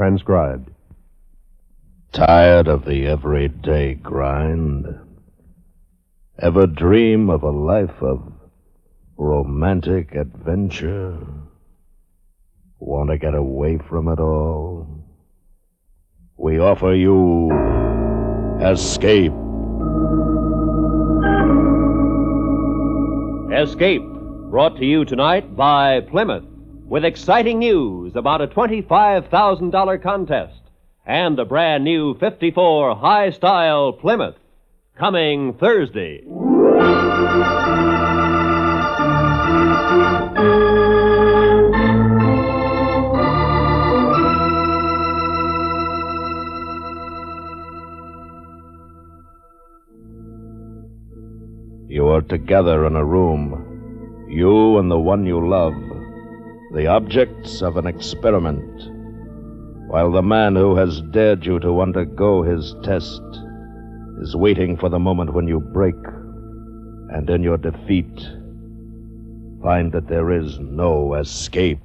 transcribed. Tired of the everyday grind? Ever dream of a life of romantic adventure? Want to get away from it all? We offer you Escape. Escape, brought to you tonight by Plymouth, with exciting news about a $25,000 contest and a brand new 54 high-style Plymouth coming Thursday. You are together in a room, you and the one you love, the objects of an experiment, while the man who has dared you to undergo his test is waiting for the moment when you break, and in your defeat, find that there is no escape.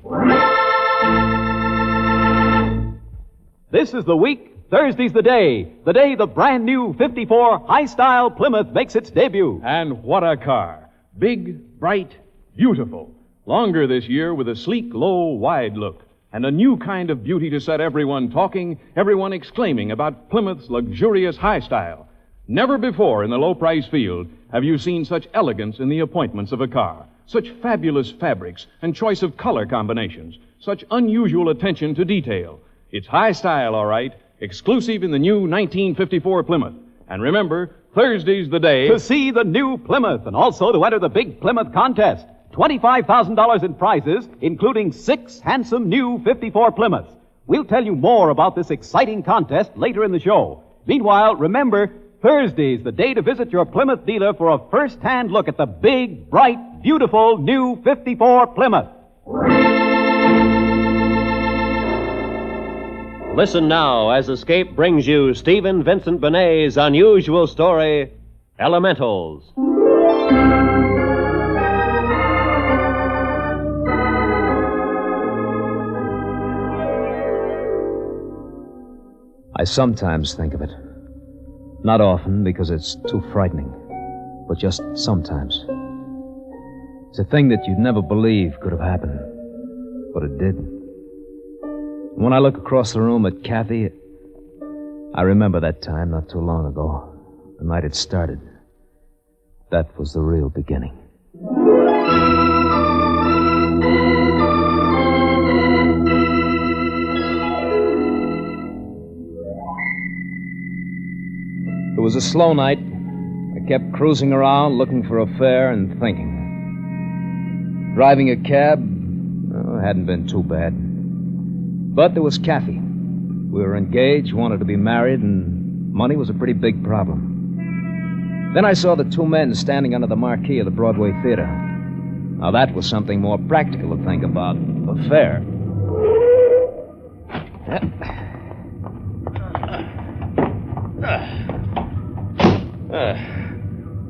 This is the week. Thursday's the day the brand new 54 high-style Plymouth makes its debut. And what a car. Big, bright, beautiful. Longer this year with a sleek, low, wide look. And a new kind of beauty to set everyone talking, everyone exclaiming about Plymouth's luxurious high style. Never before in the low-price field have you seen such elegance in the appointments of a car, such fabulous fabrics and choice of color combinations, such unusual attention to detail. It's high style, all right, exclusive in the new 1954 Plymouth. And remember, Thursday's the day to see the new Plymouth and also to enter the big Plymouth contest. $25,000 in prizes, including 6 handsome new 54 Plymouths. We'll tell you more about this exciting contest later in the show. Meanwhile, remember, Thursday's the day to visit your Plymouth dealer for a first-hand look at the big, bright, beautiful new 54 Plymouth. Listen now as Escape brings you Stephen Vincent Benet's unusual story, Elementals. I sometimes think of it. Not often, because it's too frightening. But just sometimes. It's a thing that you'd never believe could have happened. But it did. When I look across the room at Kathy, I remember that time not too long ago. The night it started. That was the real beginning. It was a slow night. I kept cruising around, looking for a fare and thinking. Driving a cab hadn't been too bad. But there was Kathy. We were engaged, wanted to be married, and money was a pretty big problem. Then I saw the 2 men standing under the marquee of the Broadway Theater. Now that was something more practical to think about. A fare.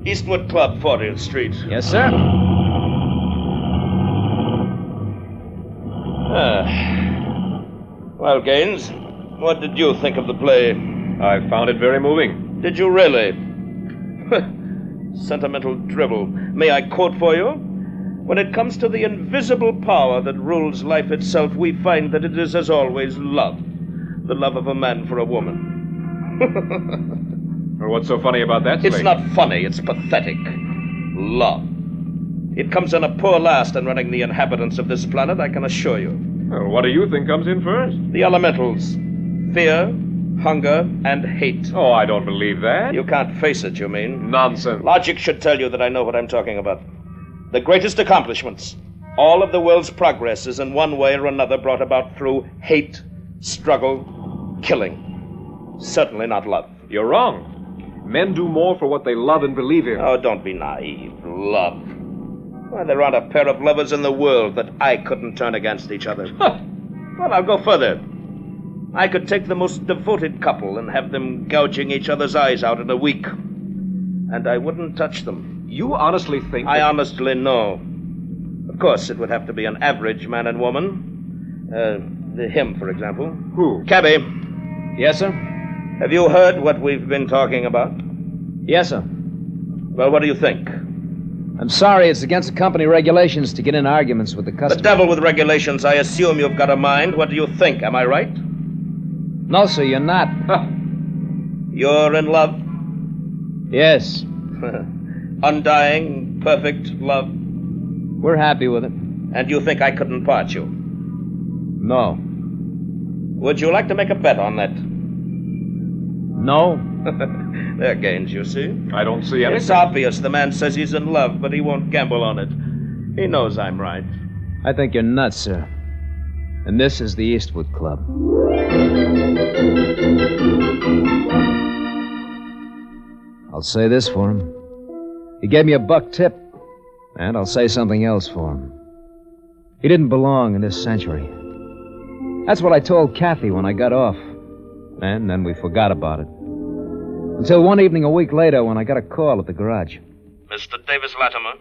Eastwood Club, 40th Street. Yes, sir. Well, Gaines, what did you think of the play? I found it very moving. Did you really? Sentimental drivel. May I quote for you? When it comes to the invisible power that rules life itself, we find that it is, as always, love. The love of a man for a woman. Well, what's so funny about that, It's Slate? not funny, it's pathetic. Love. It comes in a poor last in running the inhabitants of this planet, I can assure you. Well, what do you think comes in first? The elementals. Fear, hunger, and hate. Oh, I don't believe that. You can't face it, you mean? Nonsense. Logic should tell you that I know what I'm talking about. The greatest accomplishments, all of the world's progress is in one way or another brought about through hate, struggle, killing. Certainly not love. You're wrong. Men do more for what they love and believe in. Oh, don't be naive. Love. Why, there aren't a pair of lovers in the world that I couldn't turn against each other. Well, I'll go further. I could take the most devoted couple and have them gouging each other's eyes out in a week. And I wouldn't touch them. You honestly think I honestly know. Of course, it would have to be an average man and woman. him, for example. Who? Cabby, Yes, sir? have you heard what we've been talking about? Yes, sir. Well, what do you think? I'm sorry, it's against the company regulations to get in arguments with the The customer. devil with regulations. I assume you've got a mind. What do you think? Am I right? No, sir, you're not. You're in love? Yes. Undying, perfect love? We're happy with it. And you think I couldn't part you? No. Would you like to make a bet on that? No? There are gains, you see. I don't see any. It's obvious the man says he's in love, but he won't gamble on it. He knows I'm right. I think you're nuts, sir. And this is the Eastwood Club. I'll say this for him. He gave me $1 tip. And I'll say something else for him. He didn't belong in this century. That's what I told Kathy when I got off. And then we forgot about it. Until one evening a week later when I got a call at the garage. Mr. Davis Latimer?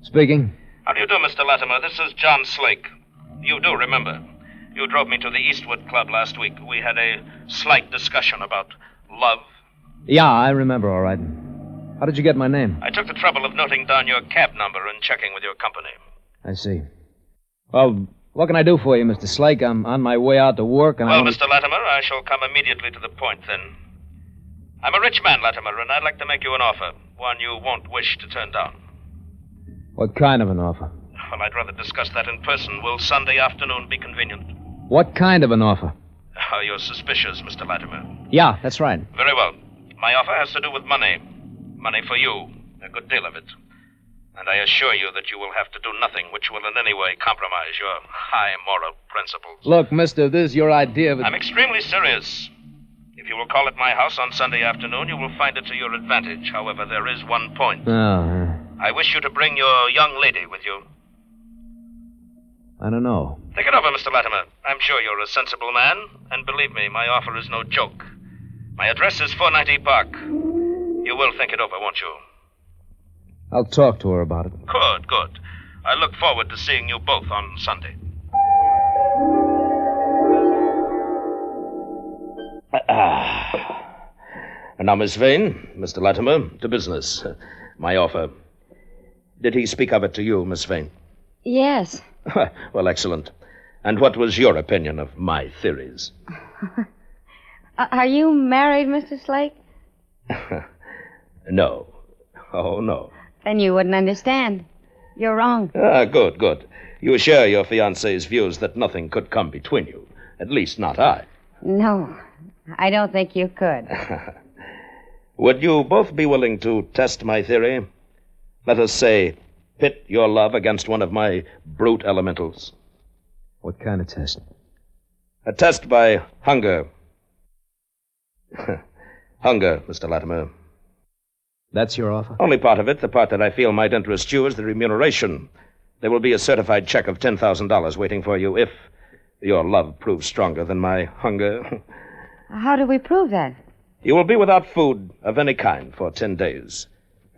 Speaking. How do you do, Mr. Latimer? This is John Slake. You do remember. You drove me to the Eastwood Club last week. We had a slight discussion about love. Yeah, I remember, all right. How did you get my name? I took the trouble of noting down your cab number and checking with your company. I see. Well, what can I do for you, Mr. Slake? I'm on my way out to work and Well, Mr. Latimer, I shall come immediately to the point then. I'm a rich man, Latimer, and I'd like to make you an offer. One you won't wish to turn down. What kind of an offer? Well, I'd rather discuss that in person. Will Sunday afternoon be convenient? What kind of an offer? Oh, you're suspicious, Mr. Latimer. Yeah, that's right. Very well. My offer has to do with money. Money for you. A good deal of it. And I assure you that you will have to do nothing which will in any way compromise your high moral principles. Look, mister, this is your idea of it. I'm extremely serious. If you will call at my house on Sunday afternoon, you will find it to your advantage. However, there is one point. Oh, I wish you to bring your young lady with you. I don't know. Think it over, Mr. Latimer. I'm sure you're a sensible man, and believe me, my offer is no joke. My address is 490 Park. You will think it over, won't you? I'll talk to her about it. Good, good. I look forward to seeing you both on Sunday. And now, Miss Vane, Mr. Latimer, to business. My offer. Did he speak of it to you, Miss Vane? Yes. Well, excellent. And what was your opinion of my theories? Are you married, Mr. Slake? No. Oh, no. Then you wouldn't understand. You're wrong. Good, good. You share your fiancé's views that nothing could come between you. At least not I. No, I don't think you could. Would you both be willing to test my theory? Let us say, pit your love against one of my brute elementals. What kind of test? A test by hunger. Hunger, Mr. Latimer. That's your offer? Only part of it. The part that I feel might interest you is the remuneration. There will be a certified check of $10,000 waiting for you if your love proves stronger than my hunger. How do we prove that? You will be without food of any kind for 10 days.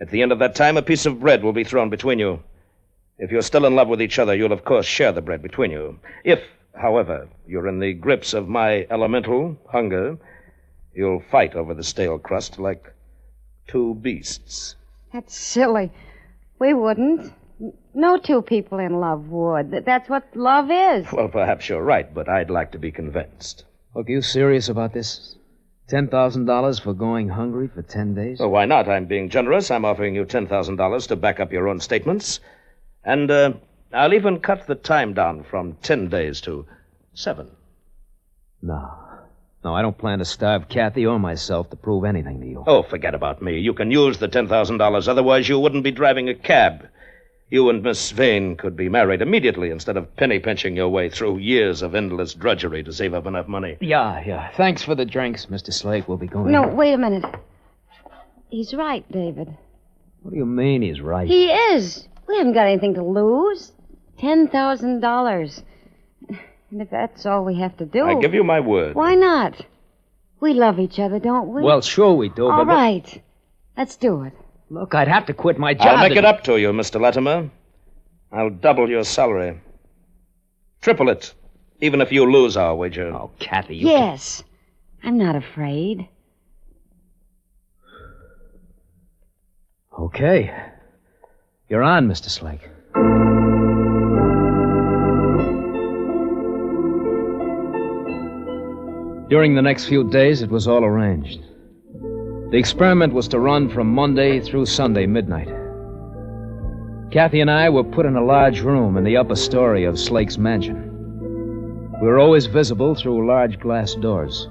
At the end of that time, a piece of bread will be thrown between you. If you're still in love with each other, you'll of course share the bread between you. If, however, you're in the grips of my elemental, hunger, you'll fight over the stale crust like two beasts. That's silly. We wouldn't. No two people in love would. That's what love is. Well, perhaps you're right, but I'd like to be convinced. Look, you serious about this? $10,000 for going hungry for 10 days? Well, why not? I'm being generous. I'm offering you $10,000 to back up your own statements. And I'll even cut the time down from 10 days to 7. No, I don't plan to starve Kathy or myself to prove anything to you. Oh, forget about me. You can use the $10,000. Otherwise, you wouldn't be driving a cab. You and Miss Vane could be married immediately instead of penny-pinching your way through years of endless drudgery to save up enough money. Yeah. Thanks for the drinks, Mr. Slake. We'll be going. No, wait a minute. He's right, David. What do you mean he's right? He is. We haven't got anything to lose. $10,000. And if that's all we have to do... I give you my word. Why not? We love each other, don't we? Well, sure we do, All but... right. Let's do it. Look, I'd have to quit my job. I'll make it up to you, Mr. Latimer. I'll double your salary. Triple it. Even if you lose our wager. Oh, Kathy, you... Yes. I'm not afraid. Okay. You're on, Mr. Slake. During the next few days, it was all arranged. The experiment was to run from Monday through Sunday midnight. Kathy and I were put in a large room in the upper story of Slake's mansion. We were always visible through large glass doors.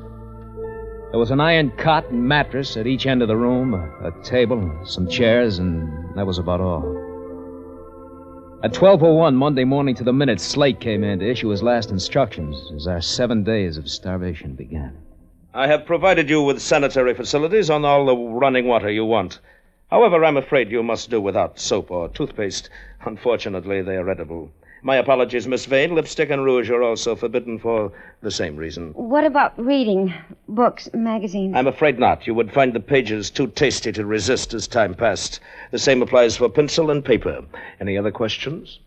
There was an iron cot and mattress at each end of the room, a table, some chairs, and that was about all. At 12:01 Monday morning to the minute, Slake came in to issue his last instructions as our 7 days of starvation began. I have provided you with sanitary facilities on all the running water you want. However, I'm afraid you must do without soap or toothpaste. Unfortunately, they are edible. My apologies, Miss Vane. Lipstick and rouge are also forbidden for the same reason. What about reading? Books, magazines? I'm afraid not. You would find the pages too tasty to resist as time passed. The same applies for pencil and paper. Any other questions?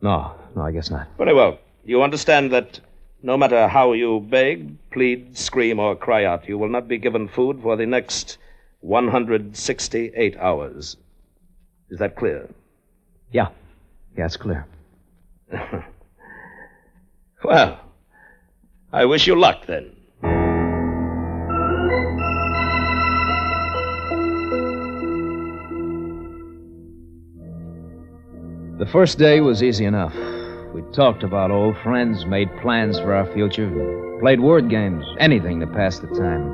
No, I guess not. Very well. You understand that no matter how you beg, plead, scream, or cry out, you will not be given food for the next 168 hours. Is that clear? Yeah, it's clear. Well, I wish you luck, then. The first day was easy enough. We talked about old friends, made plans for our future, played word games, anything to pass the time.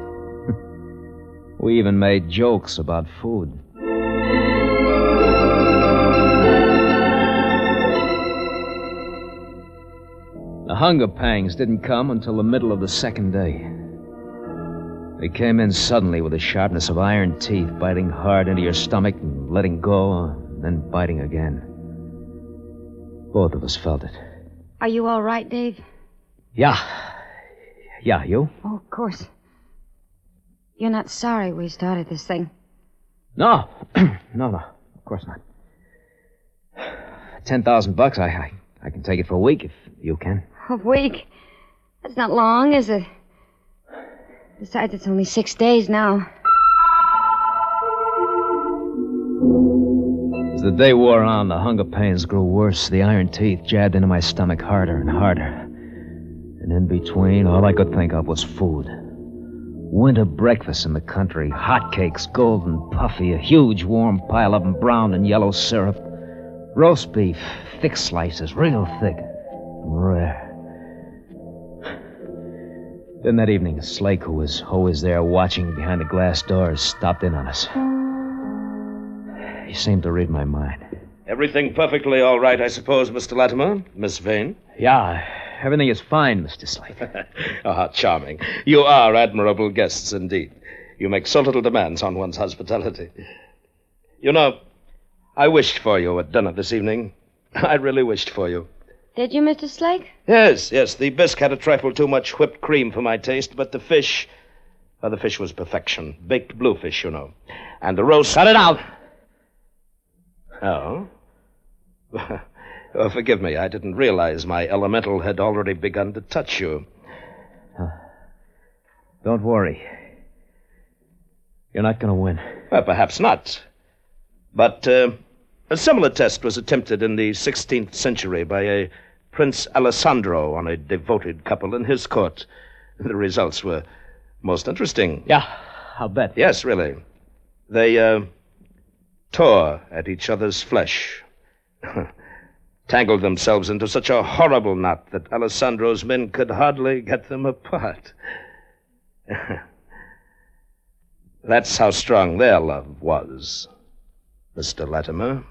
We even made jokes about food. The hunger pangs didn't come until the middle of the second day. They came in suddenly with the sharpness of iron teeth, biting hard into your stomach and letting go, and then biting again. Both of us felt it. Are you all right, Dave? Yeah, you? Oh, of course. You're not sorry we started this thing? No. No, of course not. $10,000, I can take it for a week if you can. A week? That's not long, is it? Besides, it's only 6 days now. As the day wore on, the hunger pains grew worse. The iron teeth jabbed into my stomach harder and harder. And in between, all I could think of was food. Winter breakfast in the country, hotcakes, golden puffy, a huge warm pile of them browned in yellow syrup. Roast beef, thick slices, real thick and rare. Then that evening, Slake, who was always there watching behind the glass doors, stopped in on us. He seemed to read my mind. Everything perfectly all right, I suppose, Mr. Latimer? Miss Vane? Yeah, everything is fine, Mr. Slake. Ah, charming. You are admirable guests indeed. You make so little demands on one's hospitality. You know, I wished for you at dinner this evening. I really wished for you. Did you, Mr. Slake? Yes. The bisque had a trifle too much whipped cream for my taste, but the fish... Well, the fish was perfection. Baked bluefish, you know. And the roast... Cut it out! Oh? Oh, forgive me. I didn't realize my elemental had already begun to touch you. Don't worry. You're not going to win. Well, perhaps not. But a similar test was attempted in the 16th century by a Prince Alessandro on a devoted couple in his court. The results were most interesting. Yeah, I'll bet. Yes, really. They tore at each other's flesh. Tangled themselves into such a horrible knot that Alessandro's men could hardly get them apart. That's how strong their love was, Mr. Latimer.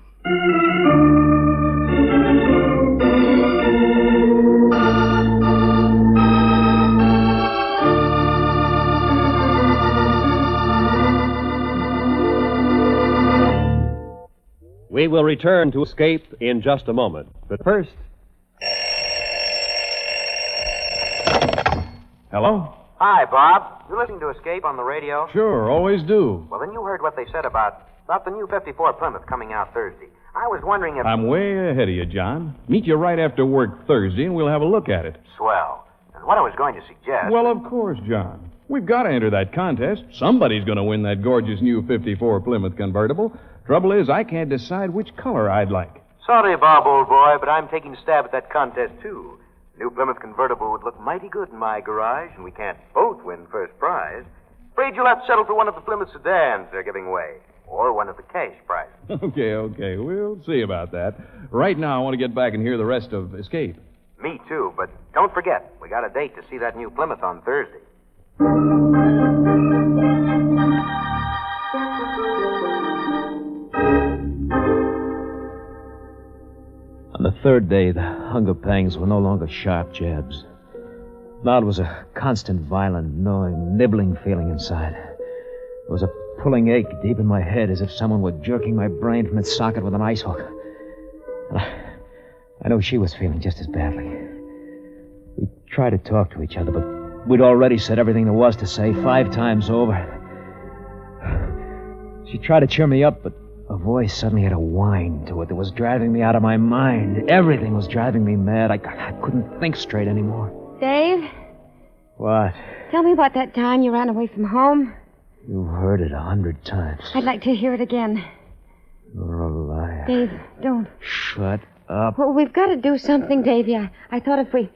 We will return to Escape in just a moment. But first... Hello? Hi, Bob. You listening to Escape on the radio? Sure, always do. Well, then you heard what they said about the new 54 Plymouth coming out Thursday. I was wondering if... I'm way ahead of you, John. Meet you right after work Thursday, and we'll have a look at it. Swell. And what I was going to suggest... Well, of course, John. We've got to enter that contest. Somebody's going to win that gorgeous new 54 Plymouth convertible. Trouble is, I can't decide which color I'd like. Sorry, Bob, old boy, but I'm taking a stab at that contest, too. New Plymouth convertible would look mighty good in my garage, and we can't both win first prize. Afraid you'll have to settle for one of the Plymouth sedans they're giving away, or one of the cash prizes. Okay. We'll see about that. Right now, I want to get back and hear the rest of Escape. Me, too, but don't forget, we got a date to see that new Plymouth on Thursday. On the third day, the hunger pangs were no longer sharp jabs. Now it was a constant, violent, gnawing, nibbling feeling inside. There was a pulling ache deep in my head as if someone were jerking my brain from its socket with an ice hook. And I knew she was feeling just as badly. We tried to talk to each other, but we'd already said everything there was to say 5 times over. She tried to cheer me up, but her voice suddenly had a whine to it that was driving me out of my mind. Everything was driving me mad. I couldn't think straight anymore. Dave? What? Tell me about that time you ran away from home. You've heard it 100 times. I'd like to hear it again. You're a liar. Dave, don't. Shut up. Well, we've got to do something, Davey. I thought if we...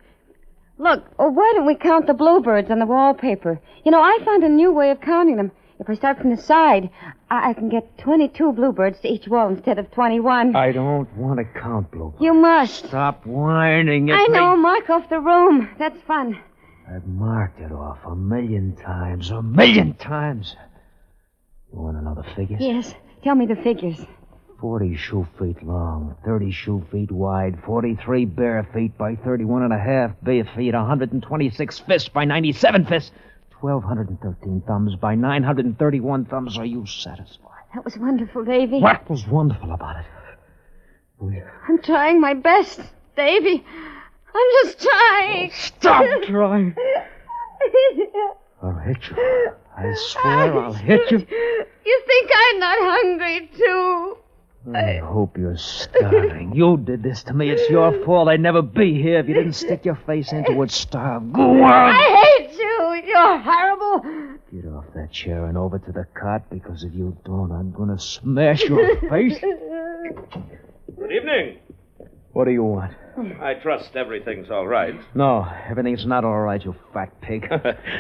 Look, why don't we count the bluebirds on the wallpaper? You know, I found a new way of counting them. If I start from the side, I can get 22 bluebirds to each wall instead of 21. I don't want to count bluebirds. You must. Stop whining at I me. know. Mark off the room. That's fun. I've marked it off 1,000,000 times. 1,000,000 times. You want to know the figures? Yes. Tell me the figures. 40 shoe feet long, 30 shoe feet wide, 43 bare feet by 31.5 bare feet, 126 fists by 97 fists, 1,213 thumbs by 931 thumbs. Are you satisfied? That was wonderful, Davy. What was wonderful about it? I'm trying my best, Davy. I'm just trying. Stop trying. I'll hit you. I swear I'll hit you. You think I'm not hungry, too? I hope you're starving. You did this to me. It's your fault. I'd never be here if you didn't stick your face into it. Starve. Go on. I hate you. You're horrible. Get off that chair and over to the cot, because if you don't, I'm going to smash your face. Good evening. What do you want? I trust everything's all right. No, everything's not all right, you fat pig.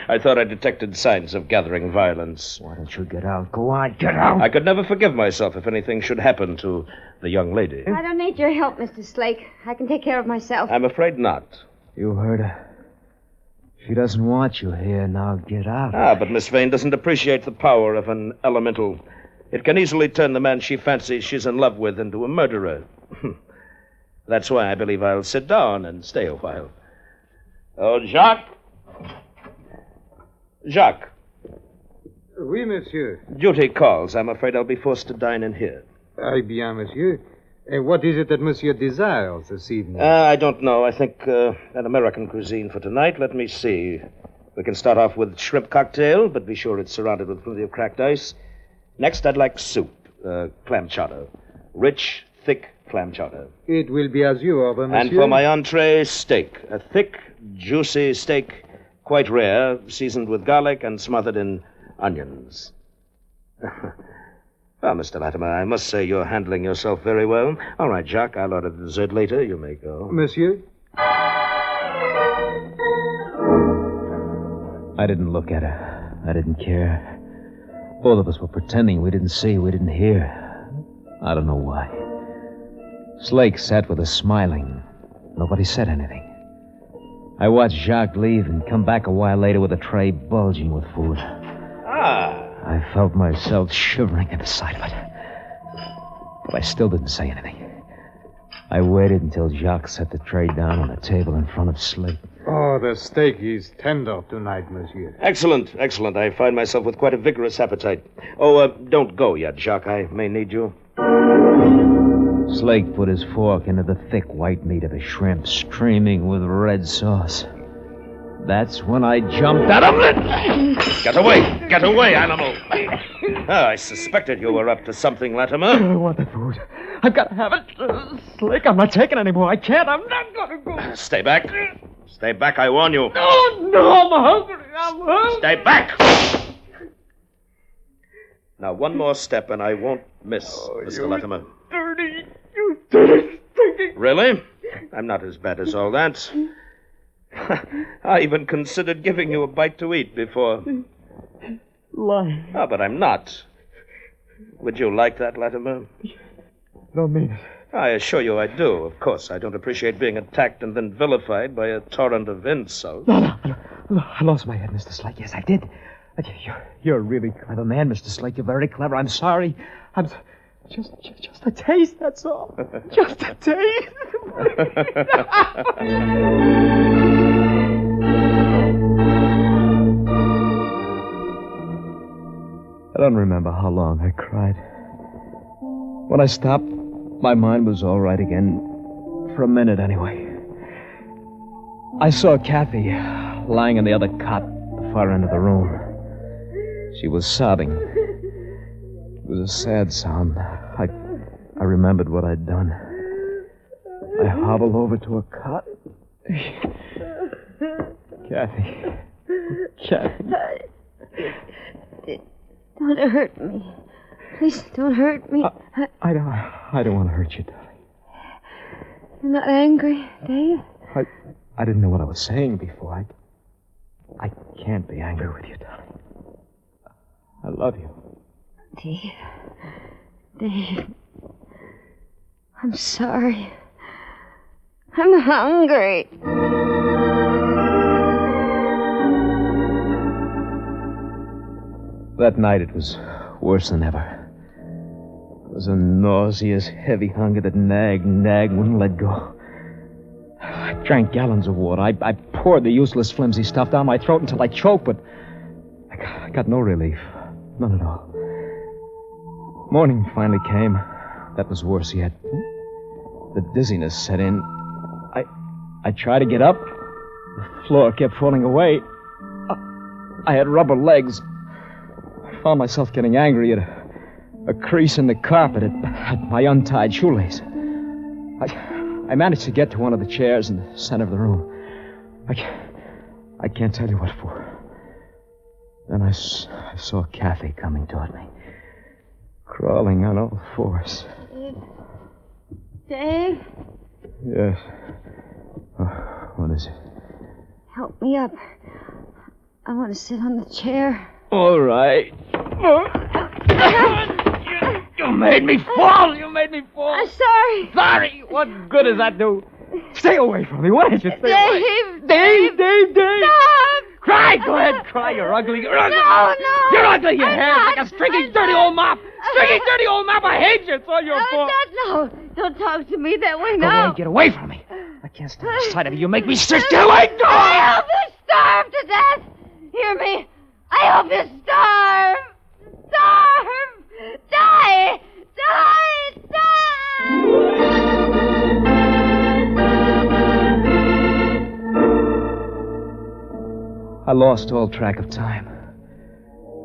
I thought I detected signs of gathering violence. Why don't you get out? Go on, get out. I could never forgive myself if anything should happen to the young lady. I don't need your help, Mr. Slake. I can take care of myself. I'm afraid not. You heard her. She doesn't want you here. Now get out. But Miss Vane doesn't appreciate the power of an elemental. It can easily turn the man she fancies she's in love with into a murderer. That's why I believe I'll sit down and stay a while. Oh, Jacques? Jacques. Oui, monsieur. Duty calls. I'm afraid I'll be forced to dine in here. Eh bien, monsieur. And what is it that monsieur desires this evening? I don't know. I think an American cuisine for tonight. Let me see. We can start off with shrimp cocktail, but be sure it's surrounded with plenty of cracked ice. Next, I'd like soup, clam chowder. Rich, thick clam chowder. It will be as you order, monsieur. And for my entree, steak. A thick, juicy steak, quite rare, seasoned with garlic and smothered in onions. Well, Mr. Latimer, I must say you're handling yourself very well. All right, Jacques, I'll order the dessert later. You may go. Monsieur? I didn't look at her. I didn't care. Both of us were pretending we didn't see, we didn't hear. I don't know why. Slake sat with us smiling. Nobody said anything. I watched Jacques leave and come back a while later with a tray bulging with food. I felt myself shivering at the sight of it. But I still didn't say anything. I waited until Jacques set the tray down on the table in front of Slake. Oh, the steak is tender tonight, monsieur. Excellent, excellent. I find myself with quite a vigorous appetite. Oh, don't go yet, Jacques. I may need you. Slake put his fork into the thick white meat of a shrimp, streaming with red sauce. That's when I jumped out of it. Get away! Get away, animal! I suspected you were up to something, Latimer. I want the food. I've got to have it. Slick, I'm not taking anymore. I can't. I'm not going to go. Stay back. Stay back, I warn you. No, I'm hungry. I'm hungry. Stay back! Now, one more step and I won't miss, Mr. Latimer. You dirty, stinking... Really? I'm not as bad as all that. I even considered giving you a bite to eat before. Lying. Oh, but I'm not. Would you like that, Latimer? Don't mean it. I assure you I do. Of course, I don't appreciate being attacked and then vilified by a torrent of insults. No. I lost my head, Mr. Slate. Yes, I did. You're a really clever man, Mr. Slate. You're very clever. I'm sorry. I'm... Just a taste, that's all. Just a taste. I don't remember how long I cried. When I stopped, my mind was all right again. For a minute, anyway. I saw Kathy lying in the other cot at the far end of the room. She was sobbing. It was a sad sound. I remembered what I'd done. I hobbled over to her cot. Kathy. Don't hurt me. Please don't hurt me. I don't want to hurt you, darling. You're not angry, Dave? I didn't know what I was saying before. I can't be angry with you, darling. I love you. Dave. I'm sorry. I'm hungry. That night it was worse than ever. It was a nauseous, heavy hunger that nagged, wouldn't let go. I drank gallons of water. I poured the useless, flimsy stuff down my throat until I choked, but I got no relief. None at all. Morning finally came. That was worse yet. The dizziness set in. I tried to get up. The floor kept falling away. I had rubber legs. I found myself getting angry at a crease in the carpet at my untied shoelace. I managed to get to one of the chairs in the center of the room. I can't tell you what for. Then I saw Kathy coming toward me, crawling on all fours. Dave? Yes. Oh, what is it? Help me up. I want to sit on the chair. All right. You made me fall. I'm sorry. Sorry. What good does that do? Stay away from me. Why don't you stay away? Dave. Stop. Cry. Go ahead. Cry. You're ugly. No. You're ugly. Your hair's like a stringy, dirty old mop. I hate you. It's all your fault. No. Don't talk to me that way Go now. away. Get away from me. I can't stand the sight of you. You make me sick. Get away. Go. I hope you starve to death. Hear me? I hope you starve. Die. I lost all track of time.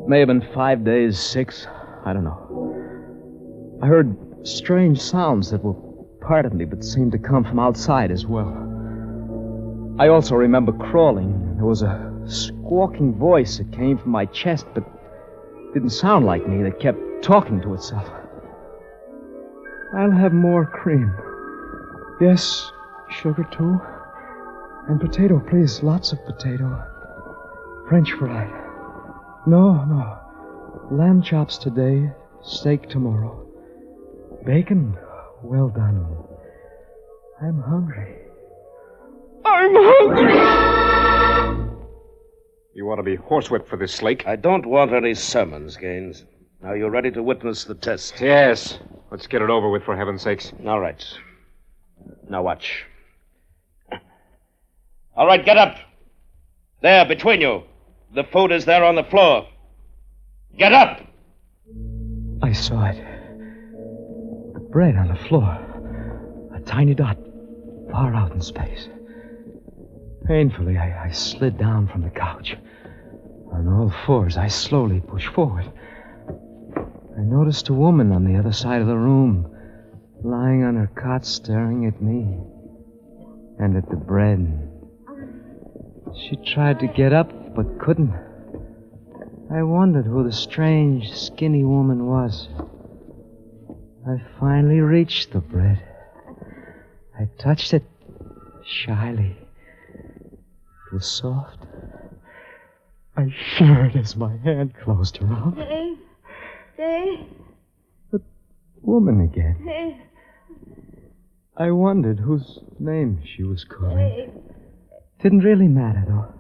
May have been 5 days, 6. I don't know. I heard strange sounds that were part of me but seemed to come from outside as well. I also remember crawling. There was a squawking voice that came from my chest but didn't sound like me, that kept talking to itself. I'll have more cream. Yes, sugar too. And potato, please. Lots of potato. French fried. No. Lamb chops today, steak tomorrow. Bacon, well done. I'm hungry. You ought to be horsewhipped for this, Slake. I don't want any sermons, Gaines. Now you're ready to witness the test. Yes. Let's get it over with, for heaven's sakes. All right. Now watch. All right, get up. There, between you. The food is there on the floor. Get up! I saw it. The bread on the floor. A tiny dot, far out in space. Painfully, I slid down from the couch. On all fours, I slowly pushed forward. I noticed a woman on the other side of the room, lying on her cot staring at me and at the bread. She tried to get up, but couldn't. I wondered who the strange, skinny woman was. I finally reached the bread. I touched it shyly. It was soft. I shivered as my hand closed around. Dave. The woman again. Dave. I wondered whose name she was calling. Didn't really matter, though.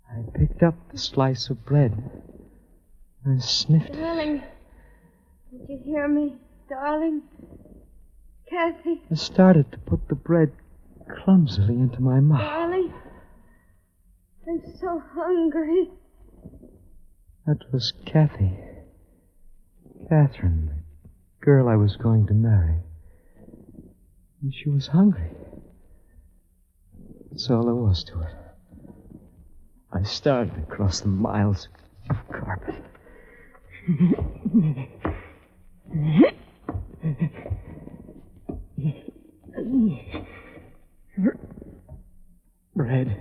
I picked up the slice of bread. I sniffed it. Darling, did you hear me? Darling? Kathy? I started to put the bread clumsily into my mouth. Darling? I'm so hungry. That was Kathy. Catherine, the girl I was going to marry. And she was hungry. That's all there was to it. I started across the miles of carpet. Bread.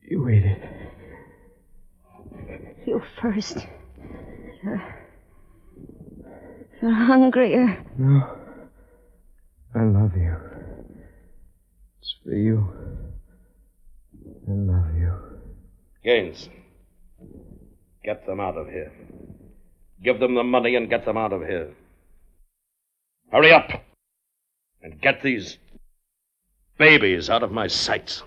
You waited. You first. You're hungrier. No. I love you. It's for you. I love you. Gaines, get them out of here. Give them the money and get them out of here. Hurry up! And get these babies out of my sight.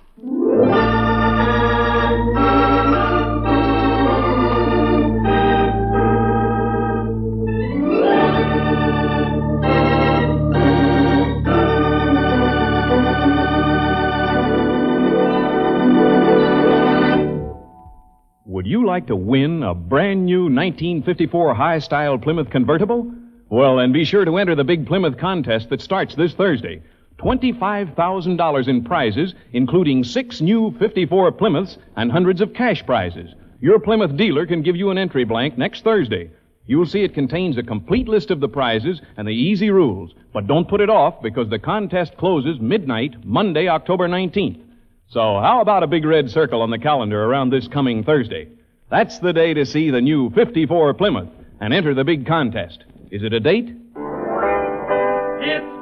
Would you like to win a brand new 1954 high-style Plymouth convertible? Well, then be sure to enter the big Plymouth contest that starts this Thursday. $25,000 in prizes, including 6 new 54 Plymouths and hundreds of cash prizes. Your Plymouth dealer can give you an entry blank next Thursday. You'll see it contains a complete list of the prizes and the easy rules. But don't put it off because the contest closes midnight, Monday, October 19th. So how about a big red circle on the calendar around this coming Thursday? That's the day to see the new 54 Plymouth and enter the big contest. Is it a date? It's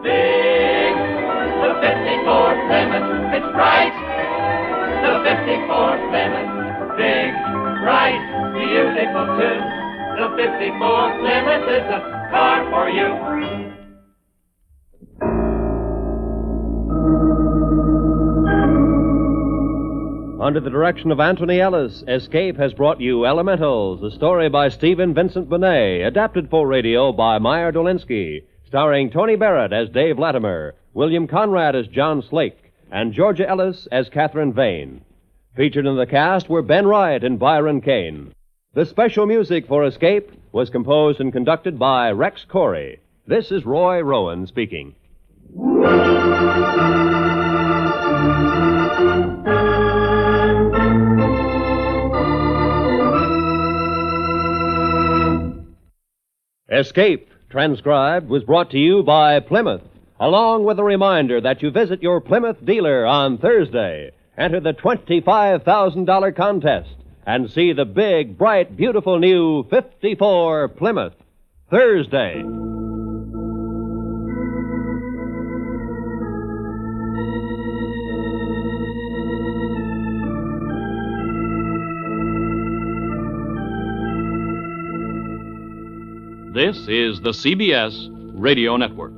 big, the 54 Plymouth. It's bright, the 54 Plymouth. Big, bright, beautiful too. The 54 Plymouth is a car for you. Under the direction of Anthony Ellis, Escape has brought you Elementals, a story by Stephen Vincent Benet, adapted for radio by Meyer Dolinsky, starring Tony Barrett as Dave Latimer, William Conrad as John Slake, and Georgia Ellis as Catherine Vane. Featured in the cast were Ben Wright and Byron Kane. The special music for Escape was composed and conducted by Rex Corey. This is Roy Rowan speaking. Escape, transcribed, was brought to you by Plymouth, along with a reminder that you visit your Plymouth dealer on Thursday. Enter the $25,000 contest and see the big, bright, beautiful new 54 Plymouth. Thursday. This is the CBS Radio Network.